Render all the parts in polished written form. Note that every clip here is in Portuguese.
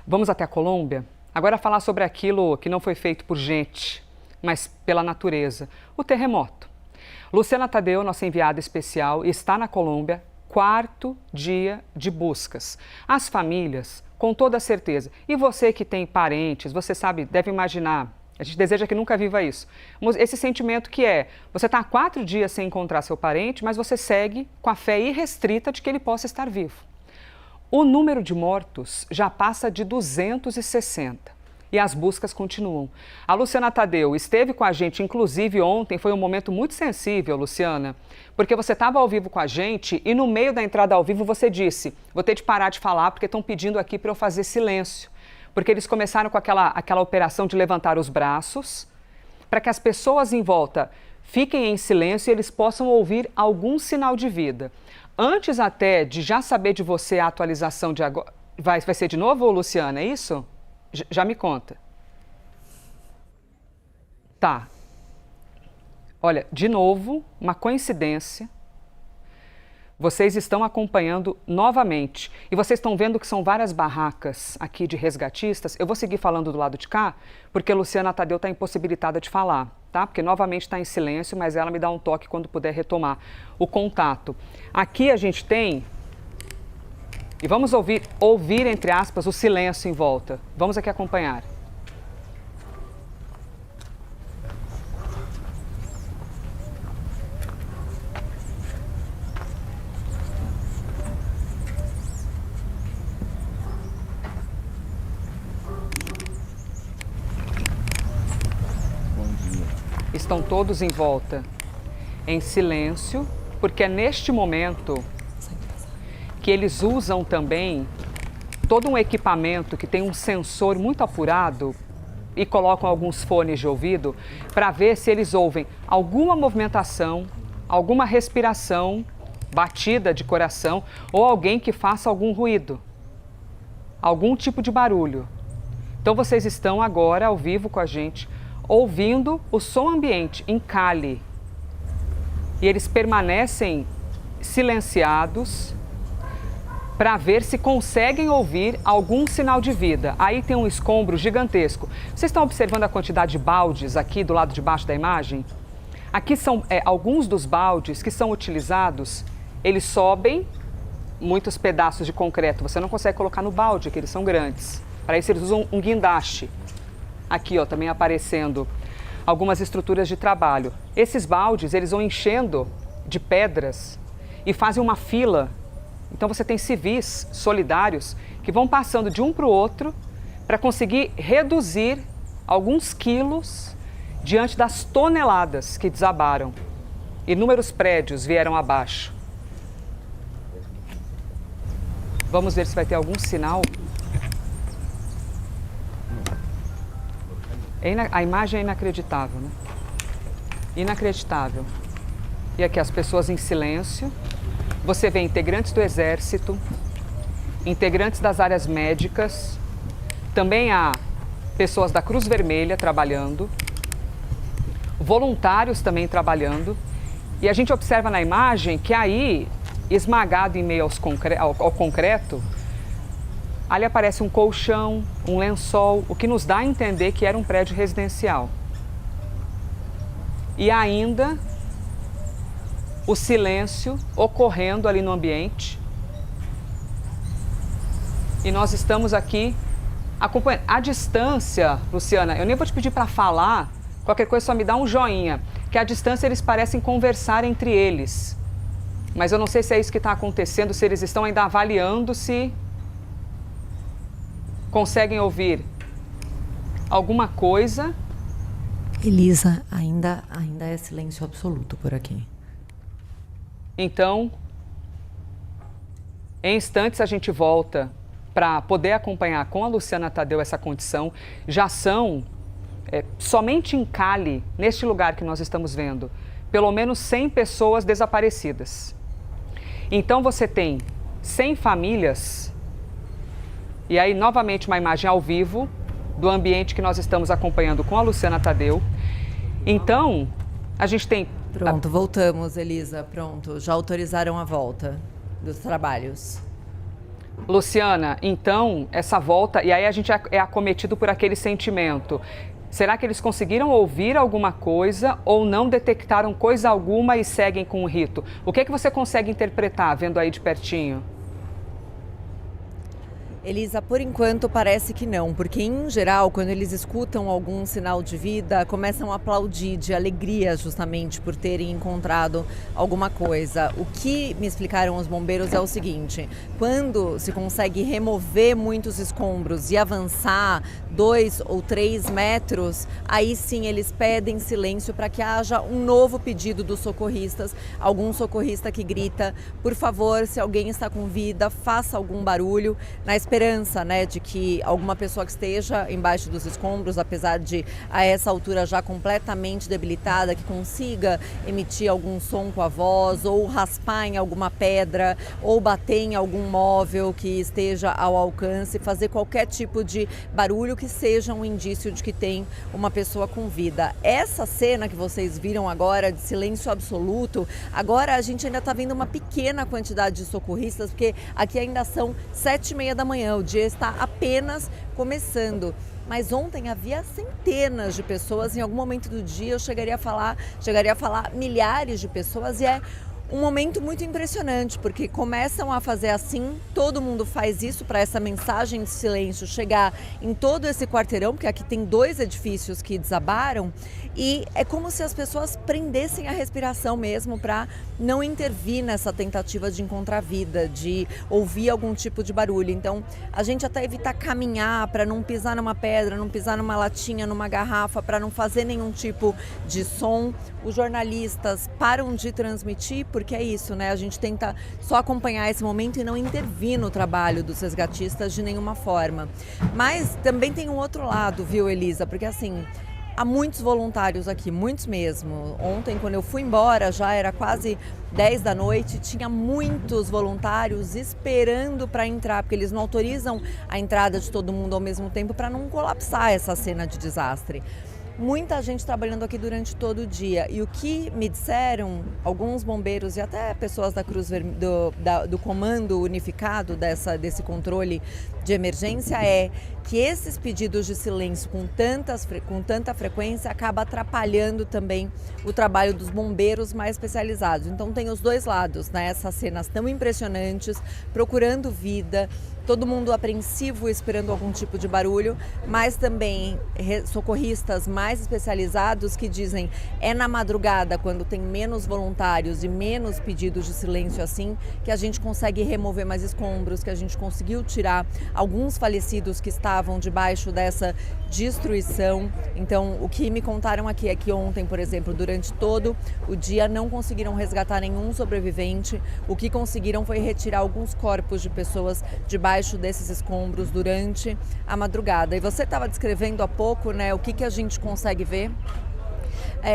Vamos até a Colômbia? Agora falar sobre aquilo que não foi feito por gente, mas pela natureza, o terremoto. Luciana Tadeu, nossa enviada especial, está na Colômbia, 4º dia de buscas. As famílias, com toda certeza, e você que tem parentes, você sabe, deve imaginar, a gente deseja que nunca viva isso. Esse sentimento que você está há 4 dias sem encontrar seu parente, mas você segue com a fé irrestrita de que ele possa estar vivo. O número de mortos já passa de 260 e as buscas continuam. A Luciana Tadeu esteve com a gente, inclusive ontem, foi um momento muito sensível, Luciana, porque você estava ao vivo com a gente e no meio da entrada ao vivo você disse: vou ter de parar de falar porque estão pedindo aqui para eu fazer silêncio. Porque eles começaram com aquela operação de levantar os braços para que as pessoas em volta fiquem em silêncio e eles possam ouvir algum sinal de vida. Antes até de já saber de você a atualização de agora... Vai ser de novo, Luciana, é isso? Já me conta. Tá. Olha, de novo, uma coincidência. Vocês estão acompanhando novamente. E vocês estão vendo que são várias barracas aqui de resgatistas. Eu vou seguir falando do lado de cá, porque a Luciana Tadeu está impossibilitada de falar, tá? Porque novamente está em silêncio, mas ela me dá um toque quando puder retomar o contato. Aqui a gente tem... E vamos ouvir, entre aspas, o silêncio em volta. Vamos aqui acompanhar. Estão todos em volta, em silêncio, porque é neste momento que eles usam também todo um equipamento que tem um sensor muito apurado e colocam alguns fones de ouvido para ver se eles ouvem alguma movimentação, alguma respiração, batida de coração ou alguém que faça algum ruído, algum tipo de barulho. Então vocês estão agora ao vivo com a gente, ouvindo o som ambiente em Cali. E eles permanecem silenciados para ver se conseguem ouvir algum sinal de vida. Aí tem um escombro gigantesco. Vocês estão observando a quantidade de baldes aqui do lado de baixo da imagem? Aqui são alguns dos baldes que são utilizados, eles sobem muitos pedaços de concreto. Você não consegue colocar no balde, que eles são grandes. Para isso eles usam um guindaste. Aqui, ó, também aparecendo algumas estruturas de trabalho. Esses baldes, eles vão enchendo de pedras e fazem uma fila. Então você tem civis solidários que vão passando de um para o outro para conseguir reduzir alguns quilos diante das toneladas que desabaram. Inúmeros prédios vieram abaixo. Vamos ver se vai ter algum sinal. A imagem é inacreditável, né? Inacreditável. E aqui as pessoas em silêncio. Você vê integrantes do Exército, integrantes das áreas médicas. Também há pessoas da Cruz Vermelha trabalhando. Voluntários também trabalhando. E a gente observa na imagem que aí, esmagado em meio ao concreto, ali aparece um colchão, um lençol, o que nos dá a entender que era um prédio residencial. E ainda o silêncio ocorrendo ali no ambiente. E nós estamos aqui acompanhando. À distância, Luciana, eu nem vou te pedir para falar, qualquer coisa só me dá um joinha, que à distância eles parecem conversar entre eles. Mas eu não sei se é isso que está acontecendo, se eles estão ainda avaliando se conseguem ouvir alguma coisa. Elisa, ainda é silêncio absoluto por aqui. Então, em instantes a gente volta para poder acompanhar com a Luciana Tadeu essa condição. Já são, somente em Cali, neste lugar que nós estamos vendo, pelo menos 100 pessoas desaparecidas. Então você tem 100 famílias. E aí, novamente, uma imagem ao vivo do ambiente que nós estamos acompanhando com a Luciana Tadeu. Então, a gente tem... Pronto, voltamos, Elisa. Pronto, já autorizaram a volta dos trabalhos. Luciana, então, essa volta, e aí a gente é acometido por aquele sentimento. Será que eles conseguiram ouvir alguma coisa ou não detectaram coisa alguma e seguem com o rito? O que é que você consegue interpretar vendo aí de pertinho? Elisa, por enquanto parece que não, porque em geral, quando eles escutam algum sinal de vida, começam a aplaudir de alegria justamente por terem encontrado alguma coisa. O que me explicaram os bombeiros é o seguinte: quando se consegue remover muitos escombros e avançar 2 ou 3 metros, aí sim eles pedem silêncio para que haja um novo pedido dos socorristas, algum socorrista que grita: por favor, se alguém está com vida, faça algum barulho, na esperança, né, de que alguma pessoa que esteja embaixo dos escombros, apesar de a essa altura já completamente debilitada, que consiga emitir algum som com a voz, ou raspar em alguma pedra, ou bater em algum móvel que esteja ao alcance, fazer qualquer tipo de barulho que seja um indício de que tem uma pessoa com vida. Essa cena que vocês viram agora, de silêncio absoluto, agora a gente ainda está vendo uma pequena quantidade de socorristas, porque aqui ainda são 7h30 da manhã. O dia está apenas começando. Mas ontem havia centenas de pessoas, em algum momento do dia eu chegaria a falar milhares de pessoas, e é um momento muito impressionante, porque começam a fazer assim, todo mundo faz isso para essa mensagem de silêncio chegar em todo esse quarteirão, porque aqui tem 2 edifícios que desabaram, e é como se as pessoas prendessem a respiração mesmo para não intervir nessa tentativa de encontrar vida, de ouvir algum tipo de barulho. Então, a gente até evita caminhar para não pisar numa pedra, não pisar numa latinha, numa garrafa, para não fazer nenhum tipo de som. Os jornalistas param de transmitir, porque é isso, né? A gente tenta só acompanhar esse momento e não intervir no trabalho dos resgatistas de nenhuma forma. Mas também tem um outro lado, viu, Elisa? Porque assim, há muitos voluntários aqui, muitos mesmo. Ontem, quando eu fui embora, já era quase 10 da noite, tinha muitos voluntários esperando para entrar, porque eles não autorizam a entrada de todo mundo ao mesmo tempo para não colapsar essa cena de desastre. Muita gente trabalhando aqui durante todo o dia, e o que me disseram alguns bombeiros e até pessoas da Cruz do Comando Unificado desse controle de emergência é que esses pedidos de silêncio com tanta frequência acaba atrapalhando também o trabalho dos bombeiros mais especializados. Então tem os dois lados, né? Essas cenas tão impressionantes, procurando vida, todo mundo apreensivo esperando algum tipo de barulho, mas também socorristas mais especializados que dizem é na madrugada, quando tem menos voluntários e menos pedidos de silêncio assim, que a gente consegue remover mais escombros, que a gente conseguiu tirar alguns falecidos que estavam debaixo dessa destruição. Então, o que me contaram aqui é que ontem, por exemplo, durante todo o dia não conseguiram resgatar nenhum sobrevivente. O que conseguiram foi retirar alguns corpos de pessoas debaixo desses escombros durante a madrugada. E você estava descrevendo há pouco, né, o que a gente consegue ver.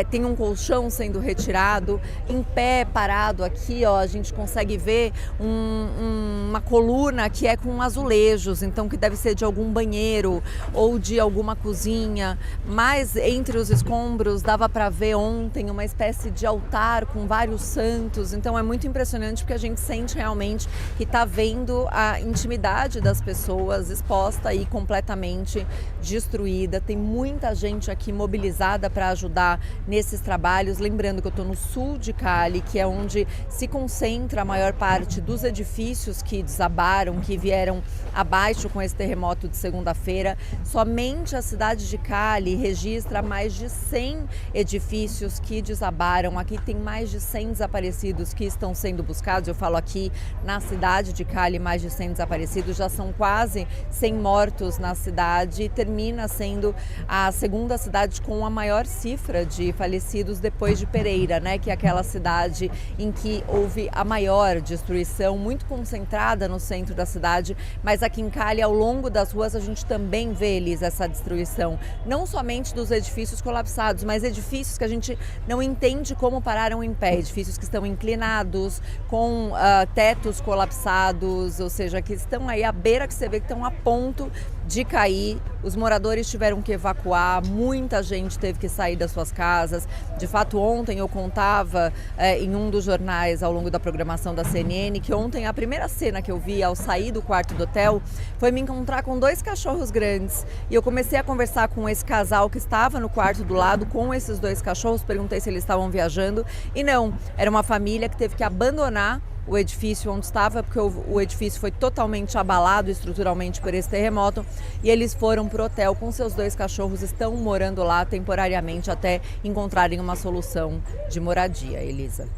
Tem um colchão sendo retirado, em pé, parado aqui, ó, a gente consegue ver uma coluna que é com azulejos, então que deve ser de algum banheiro ou de alguma cozinha, mas entre os escombros dava para ver ontem uma espécie de altar com vários santos, então é muito impressionante porque a gente sente realmente que está vendo a intimidade das pessoas exposta e completamente destruída. Tem muita gente aqui mobilizada para ajudar nesses trabalhos, lembrando que eu estou no sul de Cali, que é onde se concentra a maior parte dos edifícios que desabaram, que vieram abaixo com esse terremoto de segunda-feira. Somente a cidade de Cali registra mais de 100 edifícios que desabaram. Aqui tem mais de 100 desaparecidos que estão sendo buscados. Eu falo aqui na cidade de Cali, mais de 100 desaparecidos, já são quase 100 mortos na cidade e termina sendo a segunda cidade com a maior cifra de falecidos depois de Pereira, né, que é aquela cidade em que houve a maior destruição, muito concentrada no centro da cidade, mas aqui em Cali, ao longo das ruas, a gente também vê, Elis, essa destruição, não somente dos edifícios colapsados, mas edifícios que a gente não entende como pararam em pé, edifícios que estão inclinados, com tetos colapsados, ou seja, que estão aí à beira, que você vê que estão a ponto de cair. Os moradores tiveram que evacuar, muita gente teve que sair das suas casas. De fato, ontem eu contava em um dos jornais ao longo da programação da CNN que ontem a primeira cena que eu vi ao sair do quarto do hotel foi me encontrar com 2 cachorros grandes. E eu comecei a conversar com esse casal que estava no quarto do lado com esses 2 cachorros, perguntei se eles estavam viajando e não, era uma família que teve que abandonar o edifício onde estava, porque o edifício foi totalmente abalado estruturalmente por esse terremoto, e eles foram para o hotel com seus 2 cachorros, estão morando lá temporariamente até encontrarem uma solução de moradia. Elisa.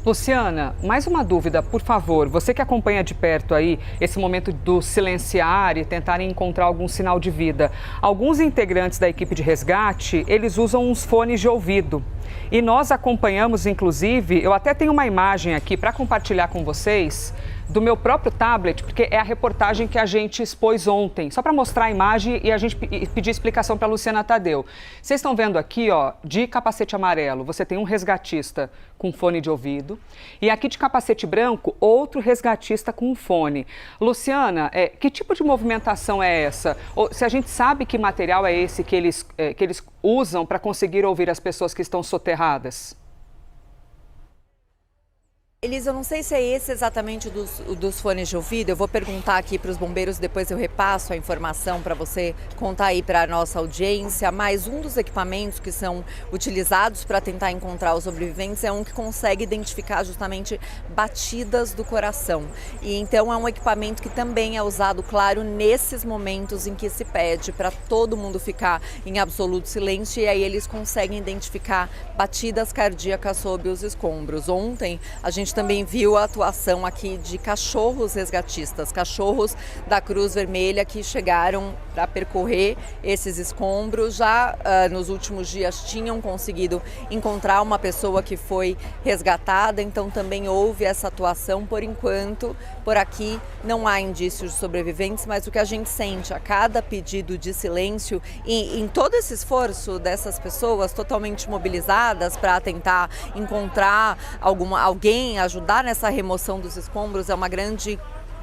Luciana, mais uma dúvida, por favor. Você que acompanha de perto aí esse momento do silenciar e tentar encontrar algum sinal de vida. Alguns integrantes da equipe de resgate, eles usam uns fones de ouvido. E nós acompanhamos, inclusive, eu até tenho uma imagem aqui para compartilhar com vocês do meu próprio tablet, porque é a reportagem que a gente expôs ontem, só para mostrar a imagem e a gente pedir explicação para a Luciana Tadeu. Vocês estão vendo aqui, ó, de capacete amarelo, você tem um resgatista com fone de ouvido, e aqui de capacete branco, outro resgatista com fone. Luciana, que tipo de movimentação é essa? Ou, se a gente sabe que material é esse que eles usam para conseguir ouvir as pessoas que estão soterradas? Elisa, eu não sei se é esse exatamente dos fones de ouvido, eu vou perguntar aqui para os bombeiros, depois eu repasso a informação para você contar aí para a nossa audiência, mas um dos equipamentos que são utilizados para tentar encontrar os sobreviventes é um que consegue identificar justamente batidas do coração. E então é um equipamento que também é usado, claro, nesses momentos em que se pede para todo mundo ficar em absoluto silêncio, e aí eles conseguem identificar batidas cardíacas sob os escombros. Ontem a gente também viu a atuação aqui de cachorros resgatistas, cachorros da Cruz Vermelha que chegaram para percorrer esses escombros. Já nos últimos dias tinham conseguido encontrar uma pessoa que foi resgatada, então também houve essa atuação. Por enquanto, por aqui não há indícios de sobreviventes, mas o que a gente sente a cada pedido de silêncio e em todo esse esforço dessas pessoas totalmente mobilizadas para tentar encontrar alguém, ajudar nessa remoção dos escombros, é uma grande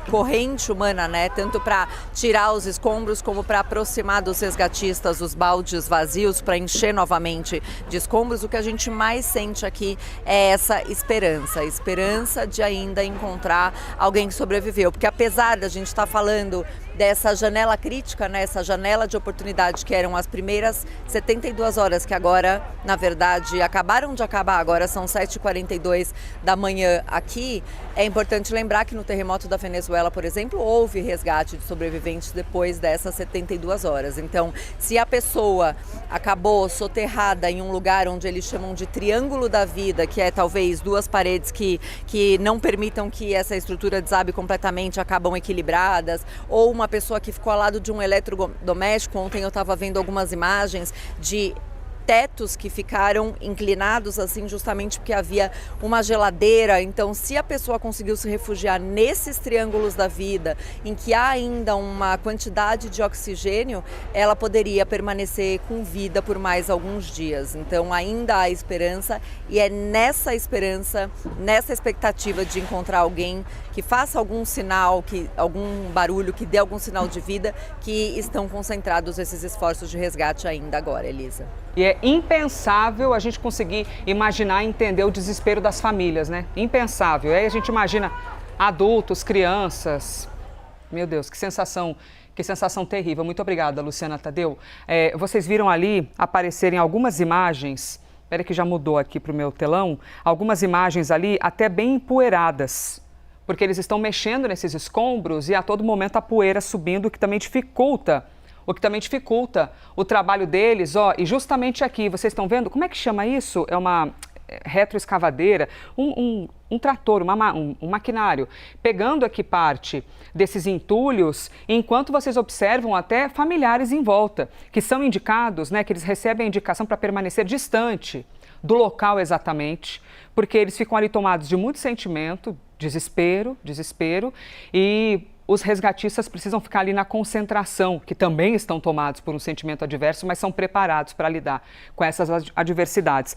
corrente humana, né? Tanto para tirar os escombros como para aproximar dos resgatistas os baldes vazios para encher novamente de escombros. O que a gente mais sente aqui é essa esperança de ainda encontrar alguém que sobreviveu, porque apesar da gente estar falando dessa janela crítica, né, essa janela de oportunidade que eram as primeiras 72 horas, que agora, na verdade, acabaram de acabar, agora são 7h42 da manhã aqui, é importante lembrar que no terremoto da Venezuela, por exemplo, houve resgate de sobreviventes depois dessas 72 horas. Então, se a pessoa acabou soterrada em um lugar onde eles chamam de triângulo da vida, que é talvez 2 paredes que não permitam que essa estrutura desabe completamente, acabam equilibradas, ou uma pessoa que ficou ao lado de um eletrodoméstico. Ontem eu estava vendo algumas imagens de tetos que ficaram inclinados assim justamente porque havia uma geladeira. Então, se a pessoa conseguiu se refugiar nesses triângulos da vida, em que há ainda uma quantidade de oxigênio, ela poderia permanecer com vida por mais alguns dias. Então, ainda há esperança, e é nessa esperança, nessa expectativa de encontrar alguém que faça algum sinal, algum barulho, que dê algum sinal de vida, que estão concentrados esses esforços de resgate ainda agora, Elisa. E é impensável a gente conseguir imaginar e entender o desespero das famílias, né? Impensável. Aí a gente imagina adultos, crianças. Meu Deus, que sensação terrível. Muito obrigada, Luciana Tadeu. Vocês viram ali aparecerem algumas imagens, espera que já mudou aqui para o meu telão, algumas imagens ali até bem empoeiradas, porque eles estão mexendo nesses escombros e a todo momento a poeira subindo, o que também dificulta o trabalho deles. E justamente aqui, vocês estão vendo, como é que chama isso? É uma retroescavadeira, um trator, um maquinário, pegando aqui parte desses entulhos, enquanto vocês observam até familiares em volta, que são indicados, né, que eles recebem a indicação para permanecer distante do local exatamente, porque eles ficam ali tomados de muito sentimento, desespero, e os resgatistas precisam ficar ali na concentração, que também estão tomados por um sentimento adverso, mas são preparados para lidar com essas adversidades.